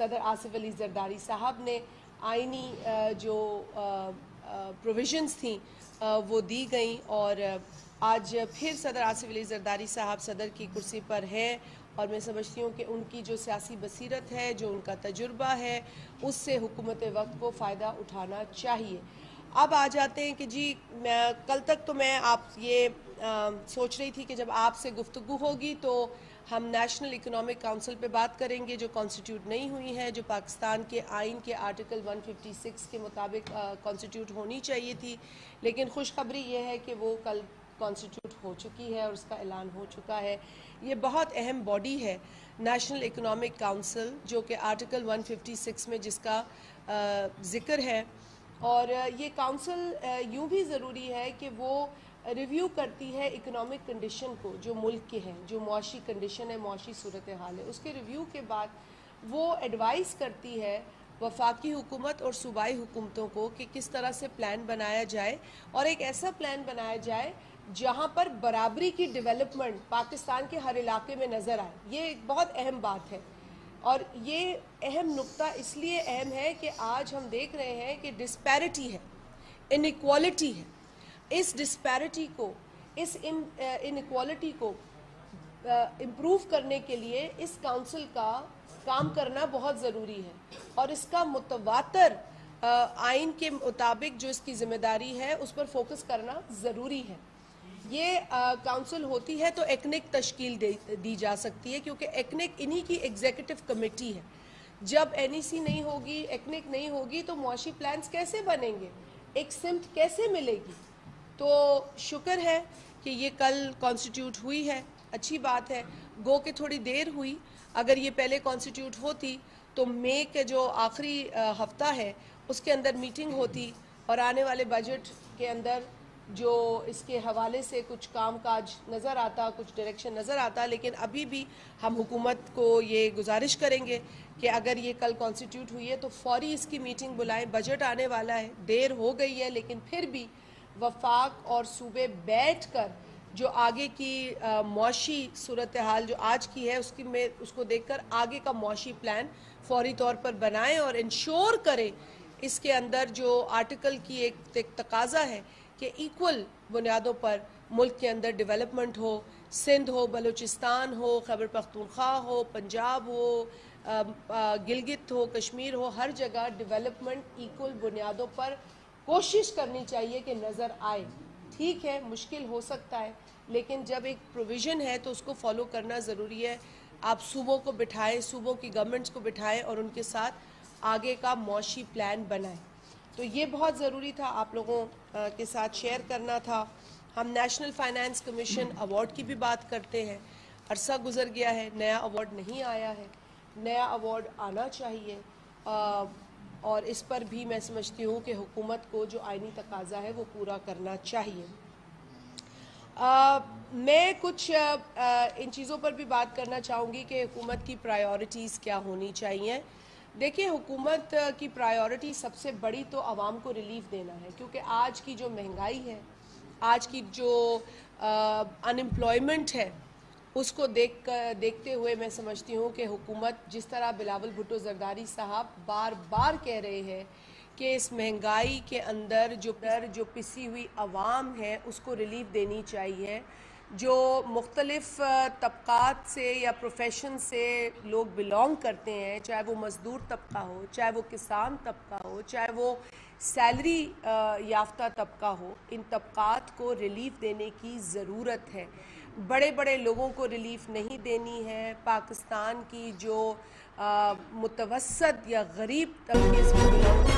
सदर आसिफ अली जरदारी साहब ने आइनी जो प्रोविजंस थी वो दी गई और आज फिर सदर आसिफ अली जरदारी साहब सदर की कुर्सी पर है और मैं समझती हूँ कि उनकी जो सियासी बसीरत है, जो उनका तजुर्बा है, उससे हुकूमत वक्त को फ़ायदा उठाना चाहिए। अब आ जाते हैं कि जी कल तक तो मैं आप ये सोच रही थी कि जब आपसे गुफ्तगू होगी तो हम नेशनल इकोनॉमिक काउंसिल पे बात करेंगे जो कॉन्स्टिट्यूट नहीं हुई है, जो पाकिस्तान के आइन के आर्टिकल 156 के मुताबिक कॉन्स्टिट्यूट होनी चाहिए थी, लेकिन खुशखबरी ये है कि वो कल कॉन्स्टिट्यूट हो चुकी है और उसका ऐलान हो चुका है। ये बहुत अहम बॉडी है नेशनल इकोनॉमिक काउंसिल, जो कि आर्टिकल 156 में जिसका ज़िक्र है, और ये काउंसिल यूँ भी ज़रूरी है कि वो रिव्यू करती है इकोनॉमिक कंडीशन को जो मुल्क के हैं, जो मुआशी कंडीशन है, मुआशी सूरत हाल है, उसके रिव्यू के बाद वो एडवाइस करती है वफाकी हुकूमत और सूबाई हुकूमतों को कि किस तरह से प्लान बनाया जाए और एक ऐसा प्लान बनाया जाए जहां पर बराबरी की डेवलपमेंट पाकिस्तान के हर इलाके में नज़र आए। ये एक बहुत अहम बात है और ये अहम नुक्ता इसलिए अहम है कि आज हम देख रहे हैं कि डिस्पैरिटी है, इनइक्वालिटी है। इस डिस्पैरिटी को, इस इनइक्वालिटी को इम्प्रूव करने के लिए इस काउंसिल का काम करना बहुत ज़रूरी है और इसका मुतवातर आइन के मुताबिक जो इसकी ज़िम्मेदारी है उस पर फोकस करना ज़रूरी है। ये काउंसिल होती है तो एक्निक तश्कील दी जा सकती है, क्योंकि एक्निक इन्हीं की एग्जीक्यूटिव कमेटी है। जब एनईसी नहीं होगी, एक्निक नहीं होगी, तो मुआशी प्लान्स कैसे बनेंगे, एक सिमत कैसे मिलेगी। तो शुक्र है कि ये कल कॉन्स्टिट्यूट हुई है, अच्छी बात है। गो के थोड़ी देर हुई, अगर ये पहले कॉन्स्टिट्यूट होती तो मई के जो आखिरी हफ्ता है उसके अंदर मीटिंग होती और आने वाले बजट के अंदर जो इसके हवाले से कुछ काम काज नज़र आता, कुछ डायरेक्शन नज़र आता। लेकिन अभी भी हम हुकूमत को ये गुजारिश करेंगे कि अगर ये कल कॉन्स्टिट्यूट हुई है तो फौरी इसकी मीटिंग बुलाएं। बजट आने वाला है, देर हो गई है, लेकिन फिर भी वफाक और सूबे बैठ कर जो आगे की मुआशी सूरत हाल जो आज की है उसको देखकर आगे का मुआशी प्लान फौरी तौर पर बनाएं और इंश्योर करें इसके अंदर जो आर्टिकल की एक तकाजा है कि इक्वल बुनियादों पर मुल्क के अंदर डेवलपमेंट हो, सिंध हो, बलूचिस्तान हो, खैबर पख्तूनख्वा हो, पंजाब हो, गिलगित हो, कश्मीर हो, हर जगह डेवलपमेंट इक्वल बुनियादों पर कोशिश करनी चाहिए कि नज़र आए। ठीक है, मुश्किल हो सकता है, लेकिन जब एक प्रोविज़न है तो उसको फॉलो करना ज़रूरी है। आप सूबों को बिठाएं, सूबों की गवर्नमेंट्स को बिठाएं और उनके साथ आगे का मुआशी प्लान बनाएं। तो ये बहुत ज़रूरी था, आप लोगों के साथ शेयर करना था। हम नेशनल फाइनेंस कमीशन अवार्ड की भी बात करते हैं। अरसा गुजर गया है, नया अवार्ड नहीं आया है, नया अवार्ड आना चाहिए और इस पर भी मैं समझती हूँ कि हुकूमत को जो आइनी तकाजा है वो पूरा करना चाहिए। मैं कुछ इन चीज़ों पर भी बात करना चाहूँगी कि हुकूमत की प्रायोरिटीज़ क्या होनी चाहिए। देखिए, हुकूमत की प्रायोरिटी सबसे बड़ी तो आवाम को रिलीफ देना है, क्योंकि आज की जो महंगाई है, आज की जो अनएम्प्लॉयमेंट है, उसको देखते हुए मैं समझती हूँ कि हुकूमत, जिस तरह बिलावल भुट्टो जरदारी साहब बार बार कह रहे हैं कि इस महंगाई के अंदर जो पिसी हुई आवाम है उसको रिलीफ देनी चाहिए। जो मुख्तलिफ तबक़ात से या प्रोफेशन से लोग बिलोंग करते हैं, चाहे वो मज़दूर तबका हो, चाहे वो किसान तबका हो, चाहे वो सैलरी याफ्ता तबका हो, इन तबक़ात को रिलीफ देने की ज़रूरत है। बड़े बड़े लोगों को रिलीफ नहीं देनी है। पाकिस्तान की जो मुतवस्सत या गरीब तबके से बिलोंग